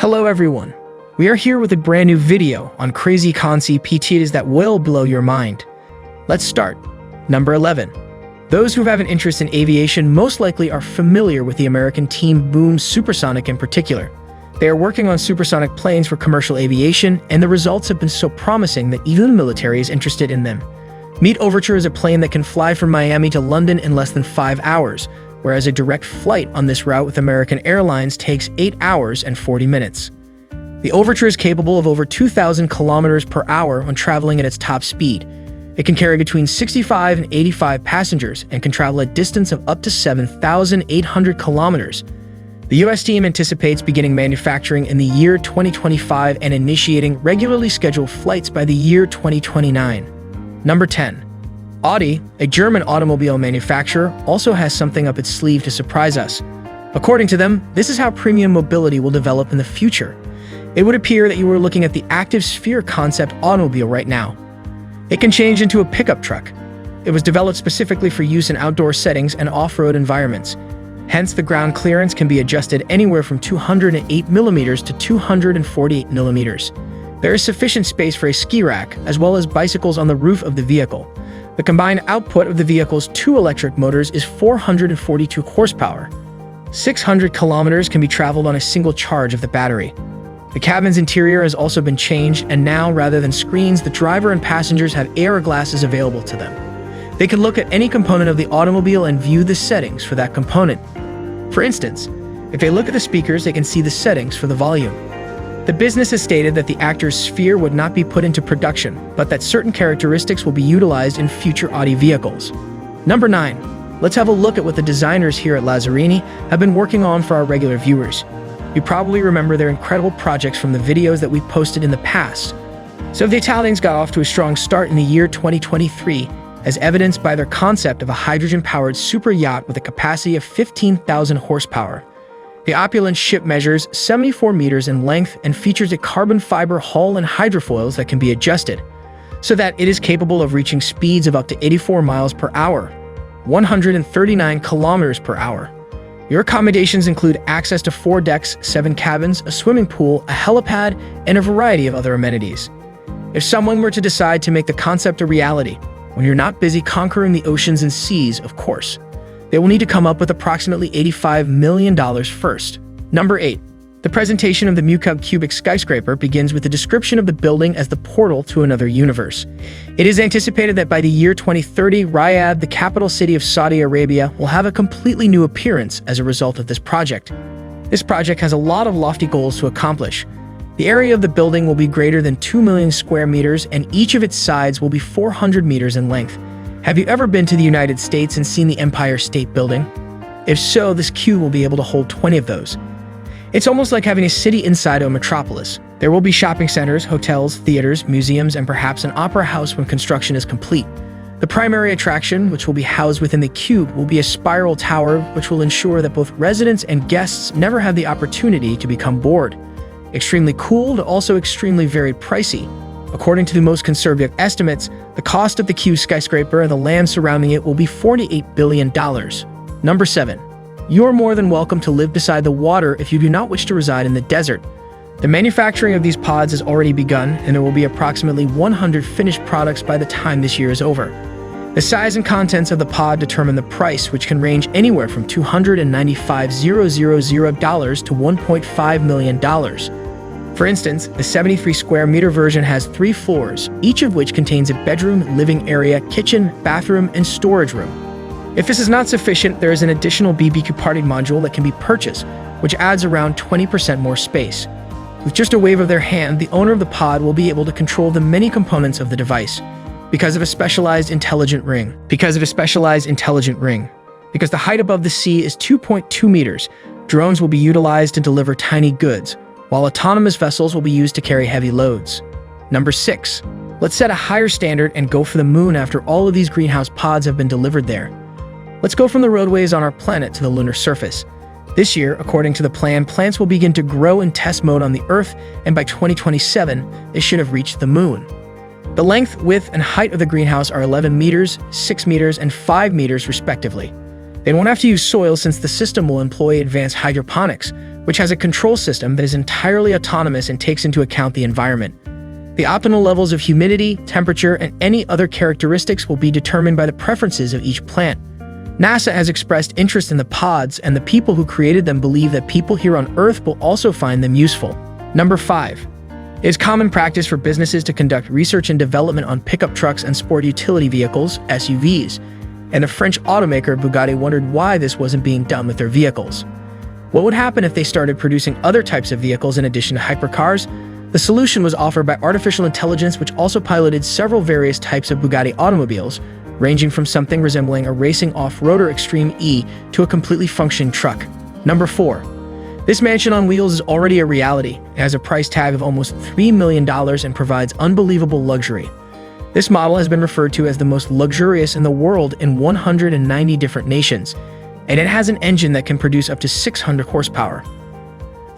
Hello everyone, we are here with a brand new video on crazy concepts that will blow your mind. Let's start. Number 11. Those who have an interest in aviation most likely are familiar with the American team Boom Supersonic in particular. They are working on supersonic planes for commercial aviation, and the results have been so promising that even the military is interested in them. Meet Overture is a plane that can fly from Miami to London in less than 5 hours, whereas a direct flight on this route with American Airlines takes 8 hours and 40 minutes. The Overture is capable of over 2,000 kilometers per hour when traveling at its top speed. It can carry between 65 and 85 passengers and can travel a distance of up to 7,800 kilometers. The US team anticipates beginning manufacturing in the year 2025 and initiating regularly scheduled flights by the year 2029. Number 10. Audi, a German automobile manufacturer, also has something up its sleeve to surprise us. According to them, this is how premium mobility will develop in the future. It would appear that you are looking at the Active Sphere concept automobile right now. It can change into a pickup truck. It was developed specifically for use in outdoor settings and off-road environments. Hence, the ground clearance can be adjusted anywhere from 208 millimeters to 248 millimeters. There is sufficient space for a ski rack, as well as bicycles on the roof of the vehicle. The combined output of the vehicle's 2 electric motors is 442 horsepower. 600 kilometers can be traveled on a single charge of the battery. The cabin's interior has also been changed, and now, rather than screens, the driver and passengers have AR glasses available to them. They can look at any component of the automobile and view the settings for that component. For instance, if they look at the speakers, they can see the settings for the volume. The business has stated that the Active Sphere would not be put into production, but that certain characteristics will be utilized in future Audi vehicles. Number 9. Let's have a look at what the designers here at Lazzarini have been working on for our regular viewers. You probably remember their incredible projects from the videos that we posted in the past. So the Italians got off to a strong start in the year 2023, as evidenced by their concept of a hydrogen-powered super yacht with a capacity of 15,000 horsepower. The opulent ship measures 74 meters in length and features a carbon fiber hull and hydrofoils that can be adjusted, so that it is capable of reaching speeds of up to 84 miles per hour, 139 kilometers per hour. Your accommodations include access to 4 decks, 7 cabins, a swimming pool, a helipad, and a variety of other amenities. If someone were to decide to make the concept a reality, when you're not busy conquering the oceans and seas, of course, they will need to come up with approximately $85 million first. Number 8. The presentation of the Mucub Cubic skyscraper begins with a description of the building as the portal to another universe. It is anticipated that by the year 2030, Riyadh, the capital city of Saudi Arabia, will have a completely new appearance as a result of this project. This project has a lot of lofty goals to accomplish. The area of the building will be greater than 2 million square meters, and each of its sides will be 400 meters in length. Have you ever been to the United States and seen the Empire State Building? If so, this cube will be able to hold 20 of those. It's almost like having a city inside a metropolis. There will be shopping centers, hotels, theaters, museums, and perhaps an opera house when construction is complete. The primary attraction, which will be housed within the cube, will be a spiral tower, which will ensure that both residents and guests never have the opportunity to become bored. Extremely cool, but also extremely very pricey. According to the most conservative estimates, the cost of the Q skyscraper and the land surrounding it will be $48 billion. Number 7. You're more than welcome to live beside the water if you do not wish to reside in the desert. The manufacturing of these pods has already begun, and there will be approximately 100 finished products by the time this year is over. The size and contents of the pod determine the price, which can range anywhere from $295,000 to $1.5 million. For instance, the 73 square meter version has 3 floors, each of which contains a bedroom, living area, kitchen, bathroom, and storage room. If this is not sufficient, there is an additional BBQ party module that can be purchased, which adds around 20% more space. With just a wave of their hand, the owner of the pod will be able to control the many components of the device because of a specialized intelligent ring. Because the height above the sea is 2.2 meters, drones will be utilized to deliver tiny goods, while autonomous vessels will be used to carry heavy loads. Number 6. Let's set a higher standard and go for the moon after all of these greenhouse pods have been delivered there. Let's go from the roadways on our planet to the lunar surface. This year, according to the plan, plants will begin to grow in test mode on the Earth, and by 2027, they should have reached the moon. The length, width, and height of the greenhouse are 11 meters, 6 meters, and 5 meters respectively. They won't have to use soil since the system will employ advanced hydroponics, which has a control system that is entirely autonomous and takes into account the environment. The optimal levels of humidity, temperature, and any other characteristics will be determined by the preferences of each plant. NASA has expressed interest in the pods, and the people who created them believe that people here on Earth will also find them useful. Number 5. It is common practice for businesses to conduct research and development on pickup trucks and sport utility vehicles, SUVs, and the French automaker Bugatti wondered why this wasn't being done with their vehicles. What would happen if they started producing other types of vehicles in addition to hypercars? The solution was offered by artificial intelligence, which also piloted several various types of Bugatti automobiles, ranging from something resembling a racing off-roader Extreme E to a completely functioning truck. Number 4. This mansion on wheels is already a reality. It has a price tag of almost $3 million and provides unbelievable luxury. This model has been referred to as the most luxurious in the world in 190 different nations, and it has an engine that can produce up to 600 horsepower.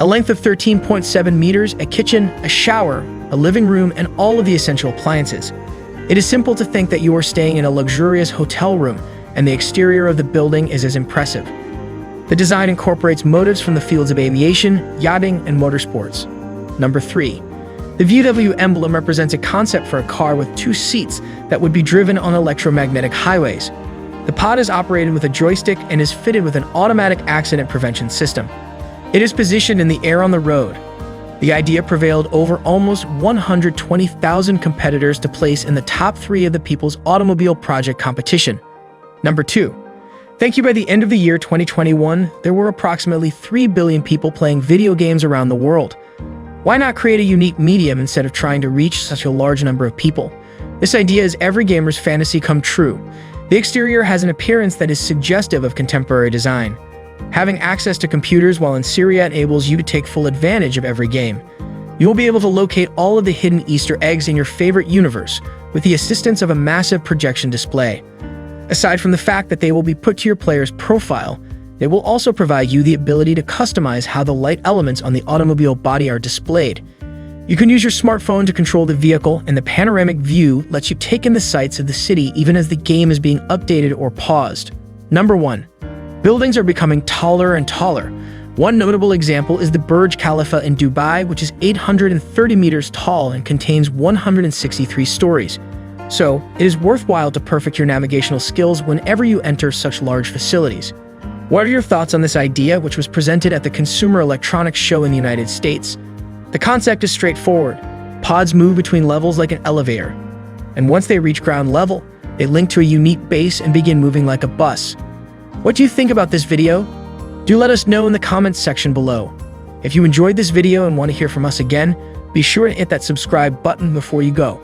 A length of 13.7 meters, a kitchen, a shower, a living room, and all of the essential appliances. It is simple to think that you are staying in a luxurious hotel room, and the exterior of the building is as impressive. The design incorporates motifs from the fields of aviation, yachting, and motorsports. Number 3. The VW emblem represents a concept for a car with 2 seats that would be driven on electromagnetic highways. The pod is operated with a joystick and is fitted with an automatic accident prevention system. It is positioned in the air on the road. The idea prevailed over almost 120,000 competitors to place in the top 3 of the People's Automobile Project competition. Number 2. Thank you. By the end of the year 2021, there were approximately 3 billion people playing video games around the world. Why not create a unique medium instead of trying to reach such a large number of people? This idea is every gamer's fantasy come true. The exterior has an appearance that is suggestive of contemporary design. Having access to computers while in Syria enables you to take full advantage of every game. You will be able to locate all of the hidden Easter eggs in your favorite universe with the assistance of a massive projection display. Aside from the fact that they will be put to your player's profile, they will also provide you the ability to customize how the light elements on the automobile body are displayed. You can use your smartphone to control the vehicle, and the panoramic view lets you take in the sights of the city even as the game is being updated or paused. Number 1. Buildings are becoming taller and taller. One notable example is the Burj Khalifa in Dubai, which is 830 meters tall and contains 163 stories. So, it is worthwhile to perfect your navigational skills whenever you enter such large facilities. What are your thoughts on this idea, which was presented at the Consumer Electronics Show in the United States? The concept is straightforward. Pods move between levels like an elevator, and once they reach ground level, they link to a unique base and begin moving like a bus. What do you think about this video? Do let us know in the comments section below. If you enjoyed this video and want to hear from us again, be sure to hit that subscribe button before you go.